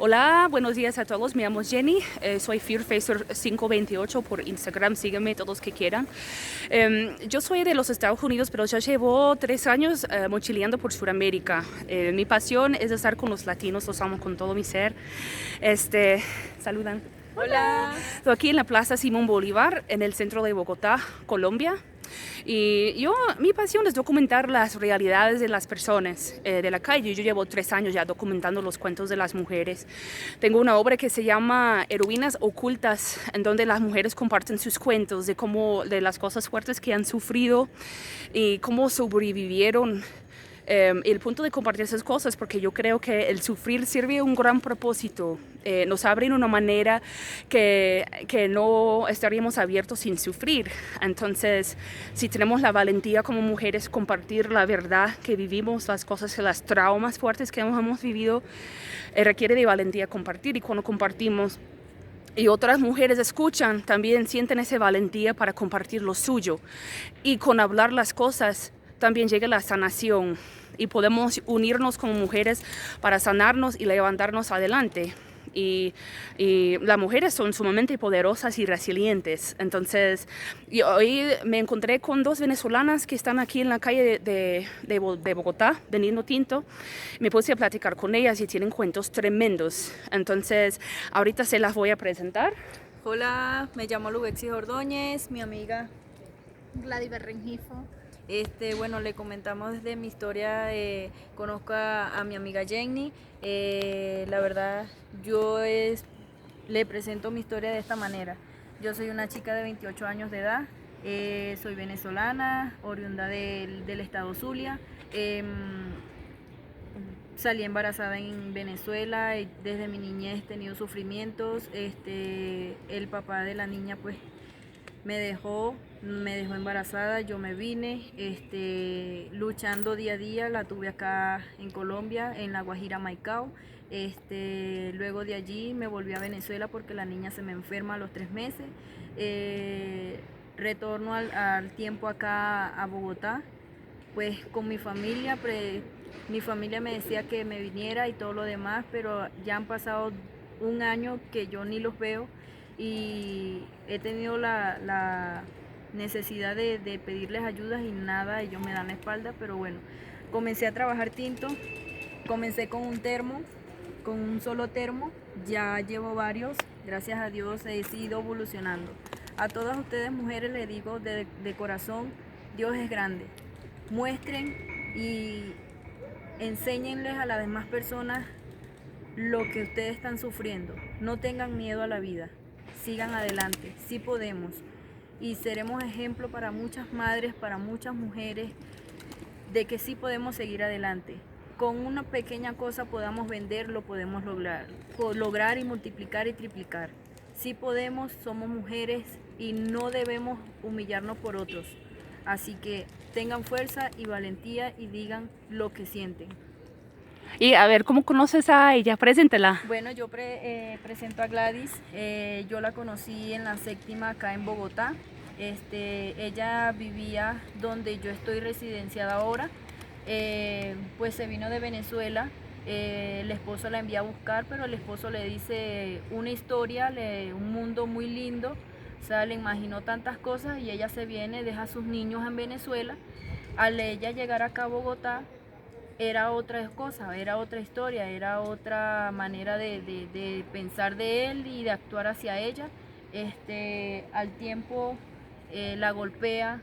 Hola, buenos días a todos. Me llamo Jenny. Soy FearFacer528 por Instagram. Sígueme todos que quieran. Yo soy de los Estados Unidos, pero ya llevo 3 años mochileando por Sudamérica. Mi pasión es estar con los latinos, los amo con todo mi ser. Saludan. Hola. Estoy aquí en la Plaza Simón Bolívar, en el centro de Bogotá, Colombia. Y mi pasión es documentar las realidades de las personas de la calle. Yo llevo 3 años ya documentando los cuentos de las mujeres. Tengo una obra que se llama Heroínas Ocultas, en donde las mujeres comparten sus cuentos de las cosas fuertes que han sufrido y cómo sobrevivieron. El punto de compartir esas cosas, porque yo creo que el sufrir sirve a un gran propósito. Nos abre en una manera que no estaríamos abiertos sin sufrir. Entonces, si tenemos la valentía como mujeres compartir la verdad que vivimos, las cosas, las traumas fuertes que hemos vivido, requiere de valentía compartir. Y cuando compartimos y otras mujeres escuchan, también sienten esa valentía para compartir lo suyo. Y con hablar las cosas también llega la sanación y podemos unirnos como mujeres para sanarnos y levantarnos adelante. Y las mujeres son sumamente poderosas y resilientes. Entonces, hoy me encontré con 2 venezolanas que están aquí en la calle de Bogotá, vendiendo tinto. Me puse a platicar con ellas y tienen cuentos tremendos. Entonces, ahorita se las voy a presentar. Hola, me llamo Lubexis Ordóñez, mi amiga Gladys Berrengifo. Bueno, le comentamos desde mi historia, conozco a mi amiga Jenny. La verdad, le presento mi historia de esta manera. Yo soy una chica de 28 años de edad, soy venezolana, oriunda del estado Zulia. Salí embarazada en Venezuela y desde mi niñez he tenido sufrimientos. El papá de la niña pues me dejó embarazada, yo me vine luchando día a día, la tuve acá en Colombia, en La Guajira, Maicao. Luego de allí me volví a Venezuela porque la niña se me enferma a los 3 meses. Retorno al tiempo acá a Bogotá, pues con mi familia. Mi familia me decía que me viniera y todo lo demás, pero ya han pasado 1 año que yo ni los veo y he tenido la necesidad de pedirles ayudas y nada, ellos me dan la espalda. Pero bueno, comencé a trabajar tinto, comencé con un solo termo, ya llevo varios, gracias a Dios he ido evolucionando. A todas ustedes mujeres les digo de corazón, Dios es grande. Muestren y enséñenles a las demás personas lo que ustedes están sufriendo. No tengan miedo a la vida, sigan adelante, sí podemos. Y seremos ejemplo para muchas madres, para muchas mujeres, de que sí podemos seguir adelante. Con una pequeña cosa podamos vender, lo podemos lograr y multiplicar y triplicar. Sí podemos, somos mujeres y no debemos humillarnos por otros. Así que tengan fuerza y valentía y digan lo que sienten. Y a ver, ¿cómo conoces a ella? Preséntela. Bueno, yo presento a Gladys. Yo la conocí en la 7ª acá en Bogotá. Ella vivía donde yo estoy residenciada ahora. Pues se vino de Venezuela. El esposo la envía a buscar, pero el esposo le dice una historia, un mundo muy lindo. O sea, le imaginó tantas cosas y ella se viene, deja a sus niños en Venezuela. Al ella llegar acá a Bogotá, era otra cosa, era otra historia, era otra manera de pensar de él y de actuar hacia ella. Al tiempo la golpea,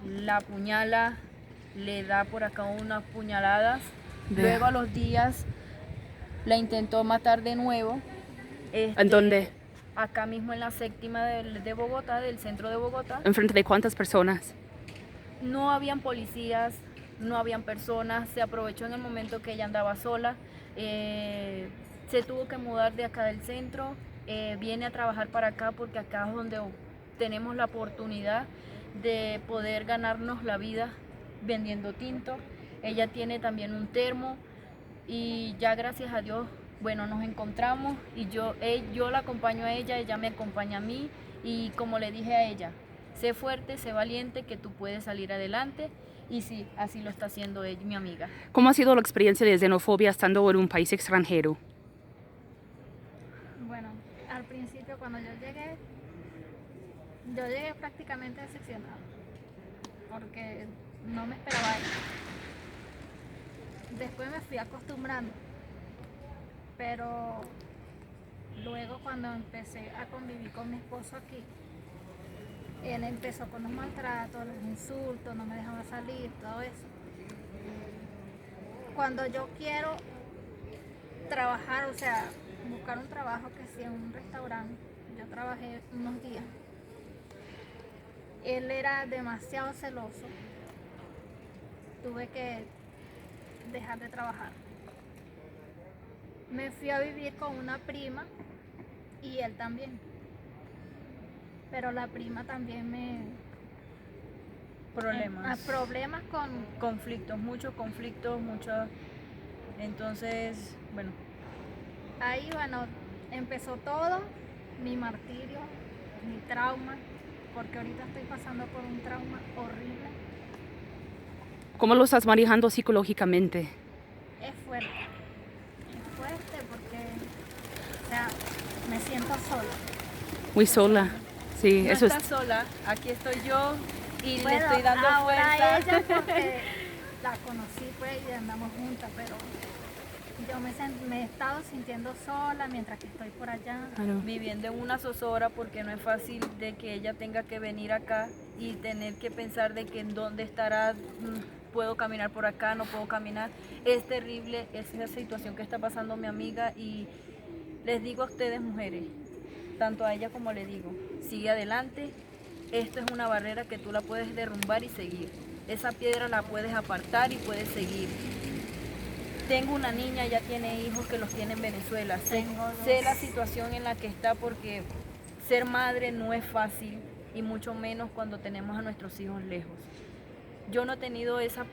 la apuñala, le da por acá unas puñaladas. Luego a los días la intentó matar de nuevo. ¿En dónde? Acá mismo en la 7ª de Bogotá, del centro de Bogotá. ¿Enfrente de cuántas personas? No habían policías, no habían personas, se aprovechó en el momento que ella andaba sola. Se tuvo que mudar de acá del centro, viene a trabajar para acá porque acá es donde tenemos la oportunidad de poder ganarnos la vida vendiendo tinto. Ella tiene también un termo y ya gracias a Dios, bueno, nos encontramos y yo la acompaño a ella, ella me acompaña a mí y como le dije a ella, sé fuerte, sé valiente, que tú puedes salir adelante. Y sí, así lo está haciendo ella, mi amiga. ¿Cómo ha sido la experiencia de xenofobia estando en un país extranjero? Bueno, al principio cuando yo llegué prácticamente decepcionada, porque no me esperaba eso. Después me fui acostumbrando, pero luego cuando empecé a convivir con mi esposo aquí, él empezó con los maltratos, los insultos, no me dejaba salir, todo eso. Cuando yo quiero trabajar, o sea, buscar un trabajo que sea en un restaurante, yo trabajé unos días. Él era demasiado celoso. Tuve que dejar de trabajar. Me fui a vivir con una prima y él también. Pero la prima también Problemas. problemas con... Conflictos, muchos. Entonces, bueno, Ahí, bueno, empezó todo, mi martirio, mi trauma, porque ahorita estoy pasando por un trauma horrible. ¿Cómo lo estás manejando psicológicamente? Es fuerte porque, o sea, me siento sola. Muy sola. Sí, no eso es. estás sola, aquí estoy yo y le Bueno, estoy dando ahora fuerza. ella porque la conocí pues y andamos juntas, pero yo me he estado sintiendo sola mientras que estoy por allá. Claro. Viviendo en una zozobra porque no es fácil de que ella tenga que venir acá y tener que pensar de que en dónde estará, puedo caminar por acá, no puedo caminar. Es terrible esa situación que está pasando mi amiga y les digo a ustedes mujeres, tanto a ella como le digo, sigue adelante, esto es una barrera que tú la puedes derrumbar y seguir. Esa piedra la puedes apartar y puedes seguir. Tengo una niña, ya tiene hijos que los tiene en Venezuela. Sé la situación en la que está porque ser madre no es fácil y mucho menos cuando tenemos a nuestros hijos lejos. Yo no he tenido ese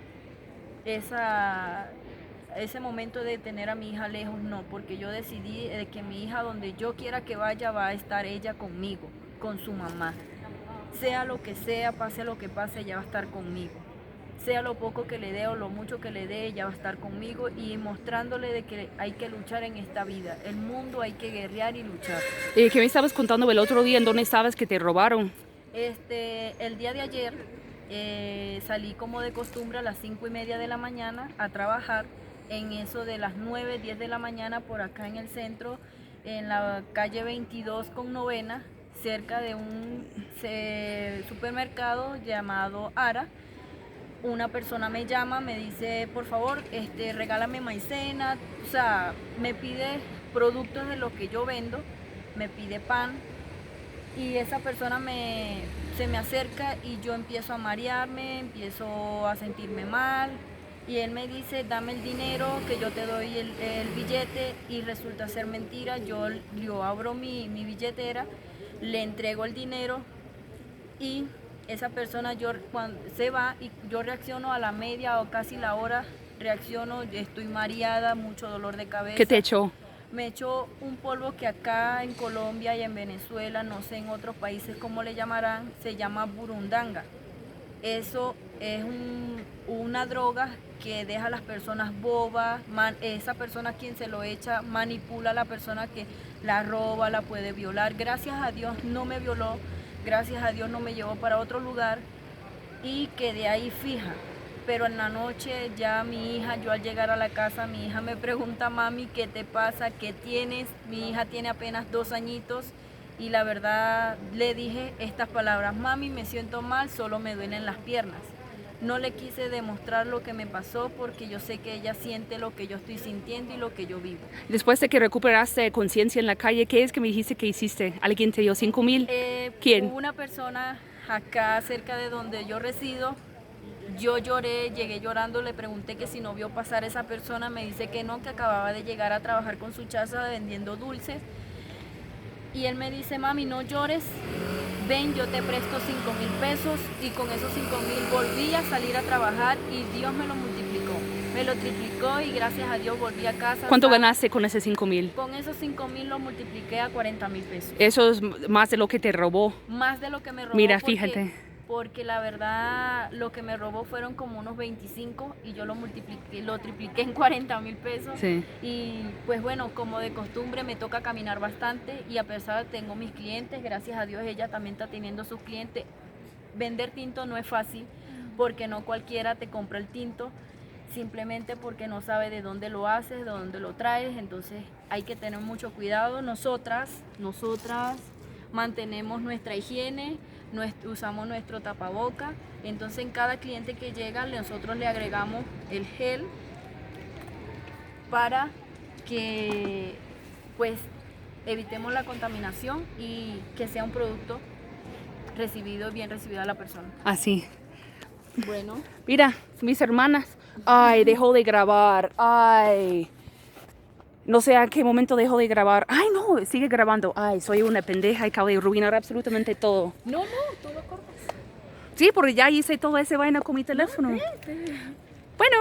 momento de tener a mi hija lejos, no, porque yo decidí que mi hija donde yo quiera que vaya va a estar ella conmigo, con su mamá. Sea lo que sea, pase lo que pase, ella va a estar conmigo. Sea lo poco que le dé o lo mucho que le dé, ella va a estar conmigo y mostrándole de que hay que luchar en esta vida. El mundo hay que guerrear y luchar. ¿Qué me estabas contando el otro día? ¿En dónde estabas que te robaron? El día de ayer salí como de costumbre a las 5:30 de la mañana a trabajar. En eso de las 9, 10 de la mañana por acá en el centro, en la calle 22 con novena, cerca de un supermercado llamado Ara. Una persona me llama, me dice, por favor, regálame maicena, o sea, me pide productos de lo que yo vendo, me pide pan y esa persona se me acerca y yo empiezo a marearme, empiezo a sentirme mal y él me dice, dame el dinero que yo te doy el billete y resulta ser mentira. Yo abro mi billetera, le entrego el dinero y esa persona cuando se va y yo reacciono a la media o casi la hora, reacciono, estoy mareada, mucho dolor de cabeza. ¿Qué te echó? Me echó un polvo que acá en Colombia y en Venezuela, no sé en otros países cómo le llamarán, se llama burundanga. Eso es una droga que deja a las personas bobas, esa persona quien se lo echa manipula a la persona que la roba, la puede violar. Gracias a Dios no me violó, gracias a Dios no me llevó para otro lugar y quedé ahí fija. Pero en la noche ya mi hija, yo al llegar a la casa, mi hija me pregunta, mami, ¿qué te pasa? ¿Qué tienes? Mi hija tiene apenas 2 añitos y la verdad le dije estas palabras, mami, me siento mal, solo me duelen las piernas. No le quise demostrar lo que me pasó porque yo sé que ella siente lo que yo estoy sintiendo y lo que yo vivo. Después de que recuperaste conciencia en la calle, ¿qué es que me dijiste que hiciste? ¿Alguien te dio 5,000? ¿Quién? Una persona acá cerca de donde yo resido. Yo lloré, llegué llorando, le pregunté que si no vio pasar esa persona, me dice que no, que acababa de llegar a trabajar con su chaza vendiendo dulces. Y él me dice, mami, no llores, ven, yo te presto 5,000 pesos y con esos 5,000 volví a salir a trabajar y Dios me lo multiplicó, me lo triplicó y gracias a Dios volví a casa. ¿Cuánto ganaste con ese 5,000? Con esos 5,000 lo multipliqué a 40,000 pesos. Eso es más de lo que te robó. Más de lo que me robó. Mira, porque fíjate. porque la verdad lo que me robó fueron como unos 25 y yo lo multipliqué, lo tripliqué en 40.000 pesos. Sí. Y pues bueno, como de costumbre me toca caminar bastante y a pesar de que tengo mis clientes, gracias a Dios ella también está teniendo sus clientes. Vender tinto no es fácil porque no cualquiera te compra el tinto, simplemente porque no sabe de dónde lo haces, de dónde lo traes, entonces hay que tener mucho cuidado. Nosotras mantenemos nuestra higiene, usamos nuestro tapaboca, entonces en cada cliente que llega nosotros le agregamos el gel para que pues evitemos la contaminación y que sea un producto bien recibido a la persona. Así. Bueno, Mira, mis hermanas. Ay, dejó de grabar. Ay. No sé a qué momento dejó de grabar. Ay, no, sigue grabando. Ay, soy una pendeja y acabo de arruinar absolutamente todo. no, tú lo cortas. Sí, porque ya hice toda esa vaina con mi teléfono. Bueno,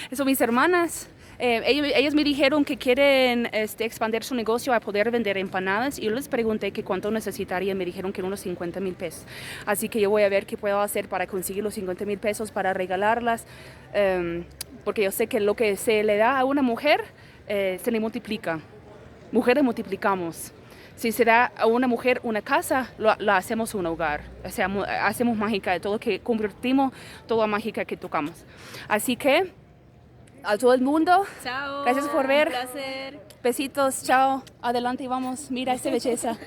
eso mis hermanas. Ellos me dijeron que quieren expandir su negocio a poder vender empanadas y yo les pregunté que cuánto necesitarían. Me dijeron que unos 50,000 pesos. Así que yo voy a ver qué puedo hacer para conseguir los 50,000 pesos para regalarlas. Porque yo sé que lo que se le da a una mujer se le multiplica. Mujeres multiplicamos. Si se da a una mujer una casa, la hacemos un hogar. O sea, hacemos mágica de todo, que convertimos toda mágica que tocamos. Así que a todo el mundo, Chao. gracias por ver. Un placer. Besitos, chao. Adelante y vamos. Mira esta belleza.